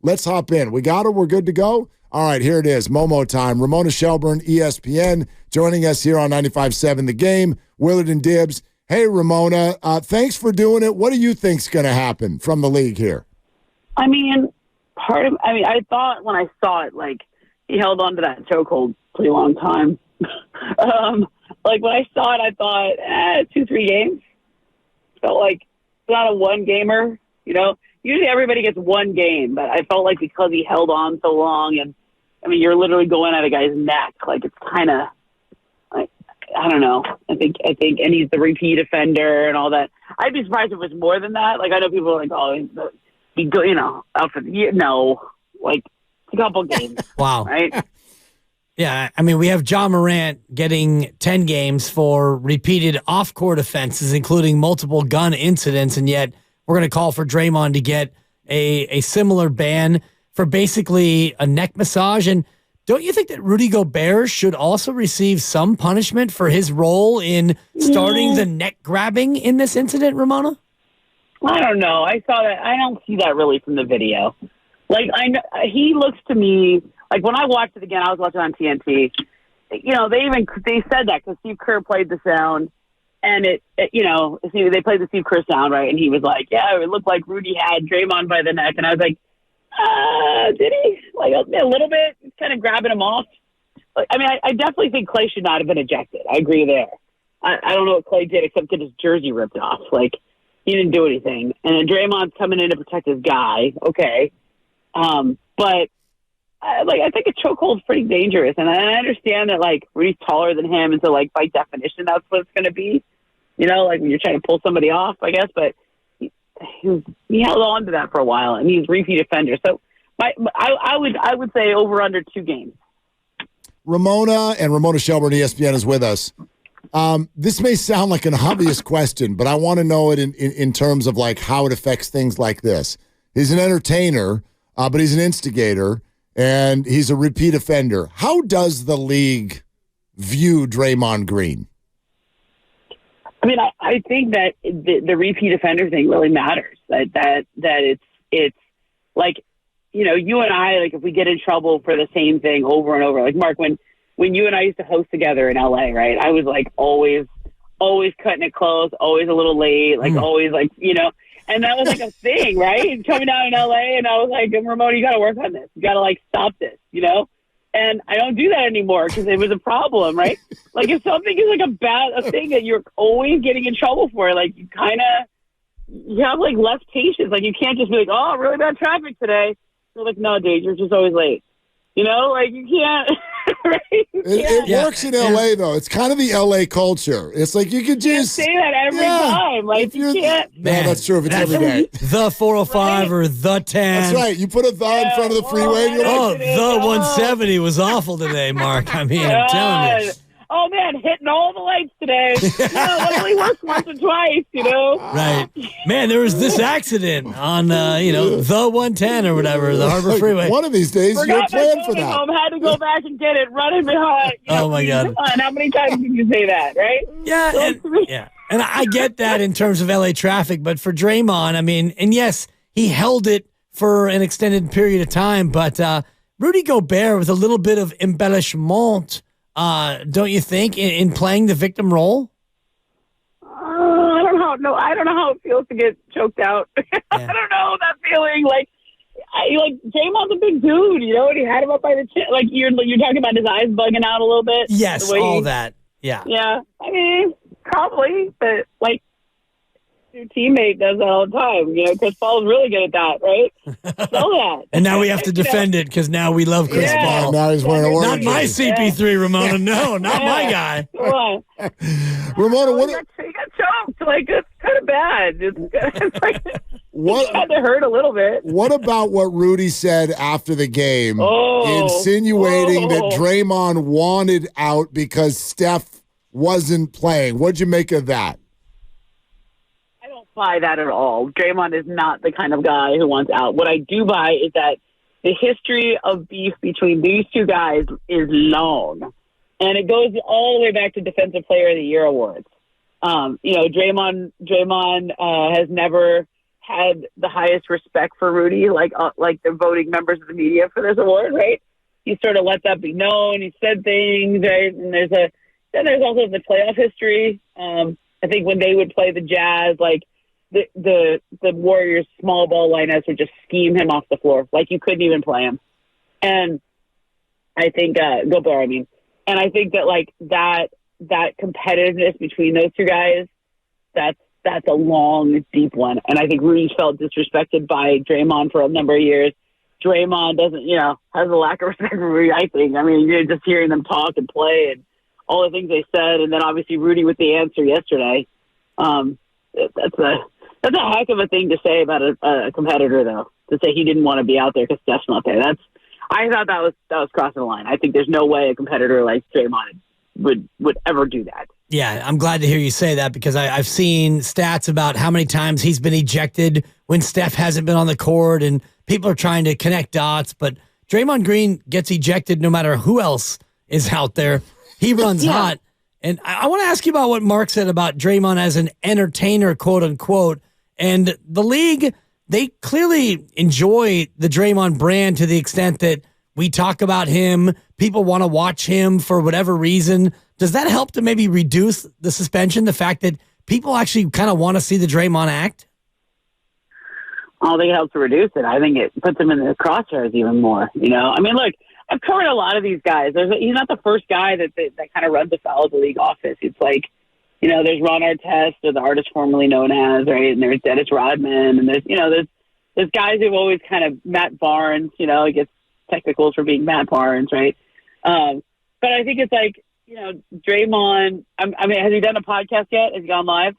Let's hop in. We got her. We're good to go. All right, here it is. Momo time. Ramona Shelburne, ESPN, joining us here on 95.7 The Game. Willard and Dibs. Hey, Ramona, thanks for doing it. What do you think's going to happen from the league here? I thought when I saw it, like, he held on to that chokehold pretty long time. Like, when I saw it, I thought, 2-3 games. Felt like it's not a one-gamer, you know? Usually everybody gets one game, but I felt like because he held on so long, and, I mean, you're literally going at a guy's neck. Like, it's kind of, like, I don't know. I think, and he's the repeat offender and all that. I'd be surprised if it was more than that. Like, I know people are like, oh, you know, out for the year. No, like, it's a couple games. Wow. Right? Yeah, I mean, we have John Morant getting 10 games for repeated off-court offenses, including multiple gun incidents, and yet we're going to call for Draymond to get a similar ban for basically a neck massage. And don't you think that Rudy Gobert should also receive some punishment for his role in starting the neck grabbing in this incident, Ramona? I don't know. I saw that. I don't see that really from the video. Like, he looks to me like when I watched it again. I was watching on TNT. You know, they said that because Steve Kerr played the sound, and they played the Steve Kerr sound, right? And he was like, "Yeah, it looked like Rudy had Draymond by the neck," and I was like, "Did he? Like a little bit, kind of grabbing him off." Like, I mean, I definitely think Clay should not have been ejected. I agree there. I don't know what Clay did except get his jersey ripped off. Like, he didn't do anything. And then Draymond's coming in to protect his guy. Okay. But I think a chokehold's pretty dangerous. And I understand that, like, Rudy's taller than him. And so, like, by definition, that's what it's going to be. You know, like when you're trying to pull somebody off, I guess. But he held on to that for a while, and he's repeat offender. So I would say over under 2 games. Ramona Shelburne, ESPN, is with us. This may sound like an obvious question, but I want to know it in terms of like how it affects things like this. He's an entertainer, but he's an instigator, and he's a repeat offender. How does the league view Draymond Green? I mean, I think that the repeat offender thing really matters. That it's like, you know, you and I, like, if we get in trouble for the same thing over and over, like, Mark, when you and I used to host together in LA, right? I was like always cutting it close, always a little late, like always, like, you know, and that was like a thing, right? Coming down in LA, and I was like, Ramona, you got to work on this. You got to, like, stop this, you know? And I don't do that anymore because it was a problem, right? Like, if something is like a thing that you're always getting in trouble for, like, you have like less patience. Like, you can't just be like, oh, really bad traffic today. You're like, no, dude, you're just always late. You know, like, you can't. Right? It works in LA, though. It's kind of the LA culture. It's like you could just say that every time. Like, you can't. No, that's true if it's every day. The 405 or the 10. That's right. You put a the in front of the freeway. And you're like, the 170 was awful today, Mark. I mean, I'm telling you. Oh, man, hitting all the lights today. It only works once or twice, you know? Right. Man, there was this accident on, the 110 or whatever, the Harbor Freeway. One of these days, you're planned for that. Had to go back and get it running behind. Oh, my God. How many times can you say that, right? Yeah. And I get that in terms of LA traffic, but for Draymond, I mean, and yes, he held it for an extended period of time, but Rudy Gobert with a little bit of embellishment, don't you think, in playing the victim role? I don't know. I don't know how it feels to get choked out. Yeah. I don't know that feeling. Like Draymond's a big dude, you know, and he had him up by the chin. Like, you're talking about his eyes bugging out a little bit. Yes, all that. Yeah. Yeah. I mean, probably, but like, your teammate does that all the time. You know, Chris Paul's really good at that, right? Know that. And now we have to defend it because now we love Chris Paul. Now he's wearing a Not my CP3, Ramona. No, not my guy. Come on. Ramona, he got choked. Like, it's kind of bad. It's like, it had to hurt a little bit. What about what Rudy said after the game, insinuating that Draymond wanted out because Steph wasn't playing? What'd you make of that? Buy that at all. Draymond is not the kind of guy who wants out. What I do buy is that the history of beef between these two guys is long, and it goes all the way back to Defensive Player of the Year awards. Draymond has never had the highest respect for Rudy, like the voting members of the media for this award, right? He sort of let that be known. He said things, right? And there's also the playoff history. I think when they would play the Jazz, like the Warriors small ball lineups would just scheme him off the floor, like you couldn't even play him. And I think Gobert, I mean, and I think that like that competitiveness between those two guys, that's a long, deep one. And I think Rudy felt disrespected by Draymond for a number of years. Draymond doesn't, has a lack of respect for Rudy, I think. I mean, you're just hearing them talk and play and all the things they said. And then obviously Rudy with the answer yesterday. That's a heck of a thing to say about a competitor, though, to say he didn't want to be out there because Steph's not there. I thought that was crossing the line. I think there's no way a competitor like Draymond would ever do that. Yeah, I'm glad to hear you say that because I've seen stats about how many times he's been ejected when Steph hasn't been on the court, and people are trying to connect dots. But Draymond Green gets ejected no matter who else is out there. He runs hot. And I want to ask you about what Mark said about Draymond as an entertainer, quote unquote. And the league, they clearly enjoy the Draymond brand to the extent that we talk about him. People want to watch him for whatever reason. Does that help to maybe reduce the suspension, the fact that people actually kind of want to see the Draymond act? I don't think it helps to reduce it. I think it puts him in the crosshairs even more. I mean, look, I've covered a lot of these guys. He's not the first guy that kind of runs afoul of the league office. It's like, there's Ron Artest, or the artist formerly known as, right? And there's Dennis Rodman, and there's guys who've always kind of Matt Barnes. He gets technicals for being Matt Barnes, right? But I think it's like, Draymond. I mean, has he done a podcast yet? Has he gone live?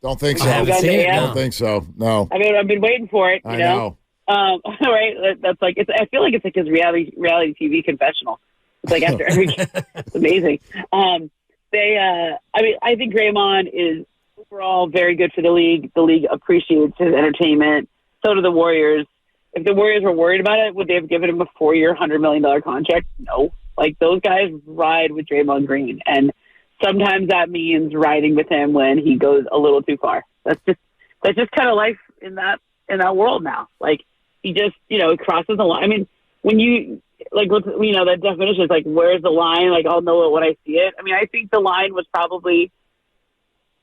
Don't think so. I haven't seen it. Don't think so. No. I mean, I've been waiting for it. I know. Right? That's like I feel like it's like his reality TV confessional. It's like after every game. It's amazing. I mean, I think Draymond is overall very good for the league. The league appreciates his entertainment. So do the Warriors. If the Warriors were worried about it, would they have given him a 4-year, $100 million contract? No. Like, those guys ride with Draymond Green, and sometimes that means riding with him when he goes a little too far. That's just kind of life in that world now. Like, he just, crosses the line. I mean, when you, like, that definition is like, where's the line? Like, I'll know it when I see it. I mean, I think the line was probably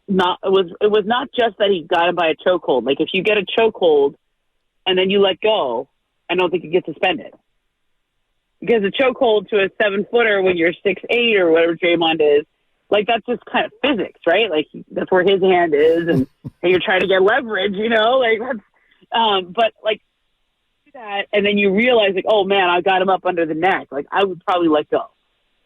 not, it was not just that he got him by a chokehold. Like, if you get a chokehold and then you let go, I don't think you get suspended. Because a chokehold to a 7-footer when you're 6'8" or whatever Draymond is, like, that's just kind of physics, right? Like, that's where his hand is, and you're trying to get leverage, like that's. But like that, and then you realize, like, oh man, I got him up under the neck. Like, I would probably let go,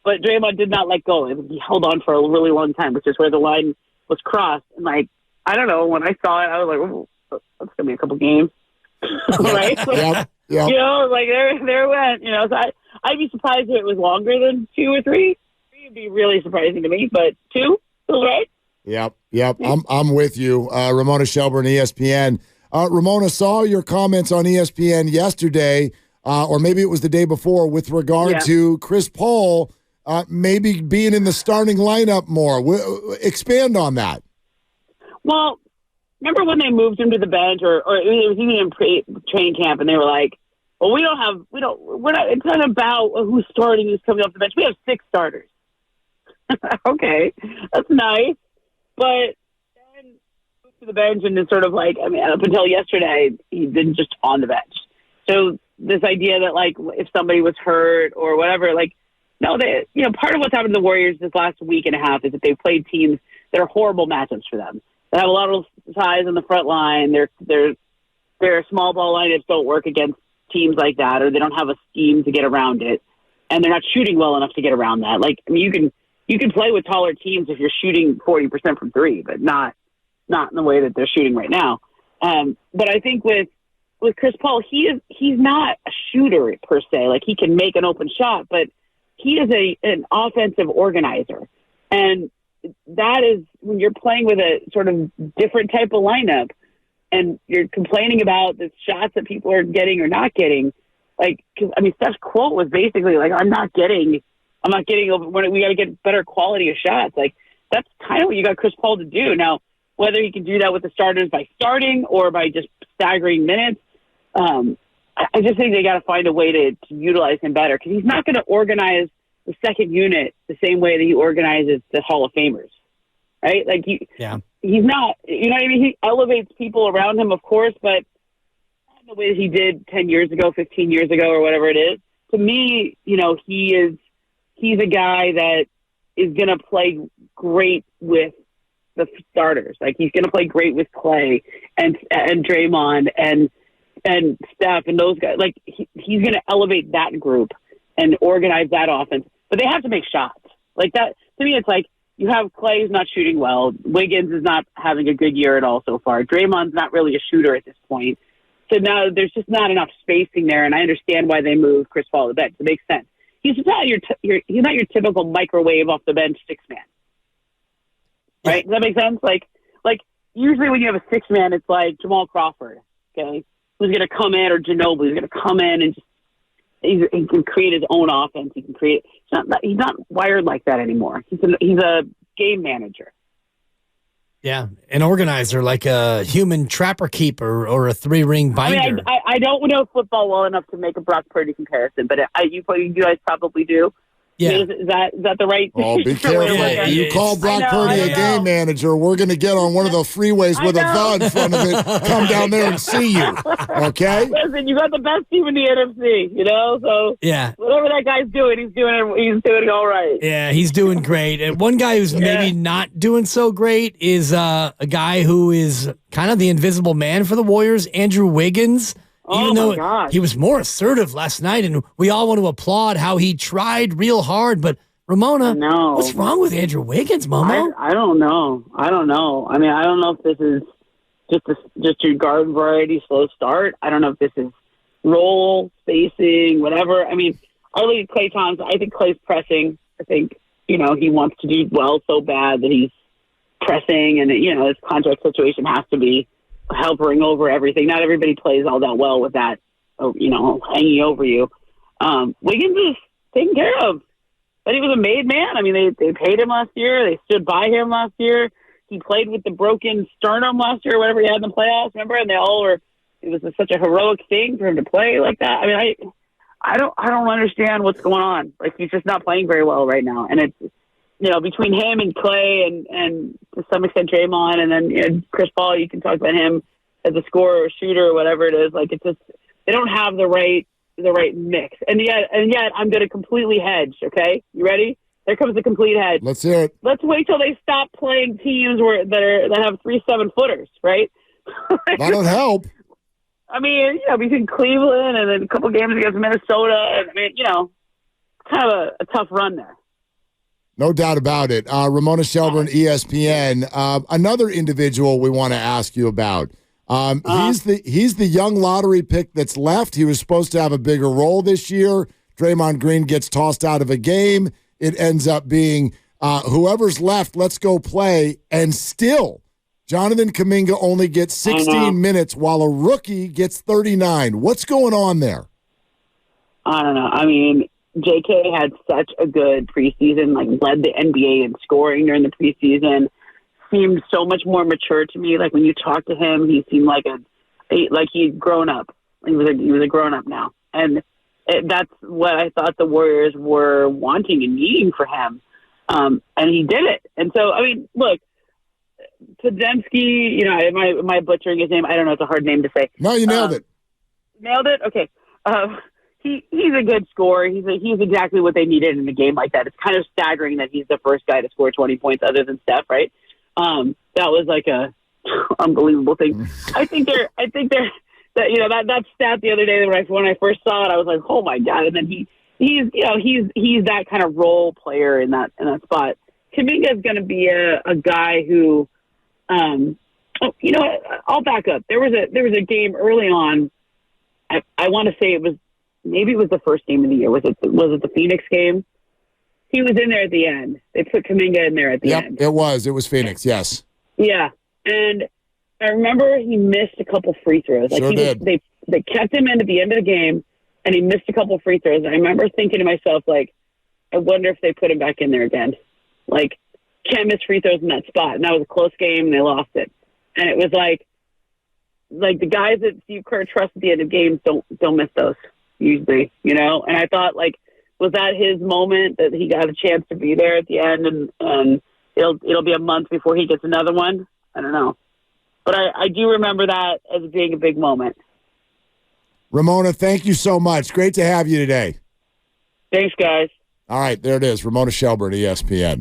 but Draymond did not let go. He held on for a really long time, which is where the line was crossed. And like, I don't know, when I saw it, I was like, oh, that's gonna be a couple games, right? Like, Yep. Like there it went. So I'd be surprised if it was longer than 2 or 3. 3 would be really surprising to me, but 2, still right? Yep. I'm with you. Ramona Shelburne, ESPN. Ramona, saw your comments on ESPN yesterday, or maybe it was the day before, with regard to Chris Paul maybe being in the starting lineup more. Expand on that. Well, remember when they moved him to the bench, or it was even in training camp, and they were like, well, it's not about who's starting, who's coming off the bench. We have 6 starters. Okay, that's nice. But then moved to the bench, and it's sort of like, I mean, up until yesterday, he'd been just on the bench. So this idea that, like, if somebody was hurt or whatever, like, no, part of what's happened to the Warriors this last week and a half is that they've played teams that are horrible matchups for them. They have a lot of size on the front line. Their small ball lineups don't work against teams like that, or they don't have a scheme to get around it, and they're not shooting well enough to get around that. Like, I mean, you can play with taller teams if you're shooting 40% from 3, but not in the way that they're shooting right now. But I think with Chris Paul, he's not a shooter per se. Like, he can make an open shot, but he is an offensive organizer, and that is when you're playing with a sort of different type of lineup and you're complaining about the shots that people are getting or not getting. Like, cause, I mean, Steph's quote was basically like, I'm not getting over, we got to get better quality of shots. Like, that's kind of what you got Chris Paul to do. Now, whether he can do that with the starters by starting or by just staggering minutes. I just think they got to find a way to utilize him better because he's not going to organize the second unit the same way that he organizes the Hall of Famers, right? Like he's not, you know what I mean? He elevates people around him, of course, but not in the way that he did 10 years ago, 15 years ago, or whatever it is. To me, you know, he's a guy that is going to play great with the starters. Like he's going to play great with Clay and Draymond and Steph and those guys. Like he's going to elevate that group and organize that offense. But they have to make shots. Like that, to me, it's like you have Clay who's not shooting well. Wiggins is not having a good year at all so far. Draymond's not really a shooter at this point. So now there's just not enough spacing there, and I understand why they moved Chris Paul to the bench. It makes sense. He's not he's not your typical microwave off the bench 6-man. Right? Does that make sense? Like usually when you have a 6-man, it's like Jamal Crawford, okay, who's going to come in, or Ginobili, who's going to come in and just he can create his own offense. He can create. He's not wired like that anymore. He's a game manager. Yeah, an organizer, like a human trapper keeper or a 3-ring binder. I mean, I don't know football well enough to make a Brock Purdy comparison, but you guys probably do. Yeah. Is that the right? Oh, be careful. You call Brock Purdy a game manager, we're going to get on one of the freeways with a the in front of it, come down there and see you. Okay? Listen, you got the best team in the NFC, you know? So yeah, whatever that guy's doing, he's doing all right. Yeah, he's doing great. And one guy who's maybe not doing so great is a guy who is kind of the invisible man for the Warriors, Andrew Wiggins. Even though he was more assertive last night, and we all want to applaud how he tried real hard. But Ramona, what's wrong with Andrew Wiggins, Momo? I don't know. I mean, I don't know if this is just your garden variety slow start. I don't know if this is role spacing, whatever. I mean, I look at Klay Thompson. I think Klay's pressing. I think he wants to do well so bad that he's pressing, and his contract situation has to be helping over everything. Not everybody plays all that well with that, hanging over you. Wiggins is taken care of, but he was a made man. I mean, they paid him last year. They stood by him last year. He played with the broken sternum last year, whatever he had in the playoffs, remember? And it was such a heroic thing for him to play like that. I mean, I don't understand what's going on. Like, he's just not playing very well right now. And it's, between him and Clay and to some extent Draymond, and then Chris Paul, you can talk about him as a scorer or shooter or whatever it is. Like, it's just, they don't have the right mix. And yet I'm going to completely hedge. Okay, you ready? There comes the complete hedge. Let's hear it. Let's wait till they stop playing teams that have 3 7-footers, right? That'll help. I mean, between Cleveland and then a couple games against Minnesota, and I mean, kind of a tough run there. No doubt about it. Ramona Shelburne, ESPN. Another individual we want to ask you about. He's the young lottery pick that's left. He was supposed to have a bigger role this year. Draymond Green gets tossed out of a game. It ends up being whoever's left, let's go play. And still, Jonathan Kuminga only gets 16 minutes while a rookie gets 39. What's going on there? I don't know. I mean, JK had such a good preseason, led the NBA in scoring during the preseason. Seemed so much more mature to me. Like, when you talk to him, he seemed like he'd grown up. He was a grown up now, and that's what I thought the Warriors were wanting and needing for him. And he did it. And so, I mean, look, Podziemski. Am I butchering his name? I don't know. It's a hard name to say. No, you nailed it. Nailed it. Okay. He's a good scorer. He's exactly what they needed in a game like that. It's kind of staggering that he's the first guy to score 20 points other than Steph, right? That was like a unbelievable thing. I think that stat the other day when I first saw it, I was like, oh my God. And then he's that kind of role player in that spot. Kuminga is going to be a guy who, I'll back up. There was a game early on. I want to say maybe it was the first game of the year. Was it the Phoenix game? He was in there at the end. They put Kuminga in there at the end. It was Phoenix, yes. Yeah. And I remember he missed a couple free throws. Sure did. They kept him in at the end of the game, and he missed a couple free throws. And I remember thinking to myself, I wonder if they put him back in there again. Can't miss free throws in that spot. And that was a close game, and they lost it. And it was like the guys that Steve Kerr trusts at the end of games don't miss those usually, And I thought, like, was that his moment that he got a chance to be there at the end, and it'll be a month before he gets another one? I don't know, but I do remember that as being a big moment. Ramona, thank you so much. Great to have you today. Thanks, guys. All right, there it is. Ramona Shelburne, ESPN.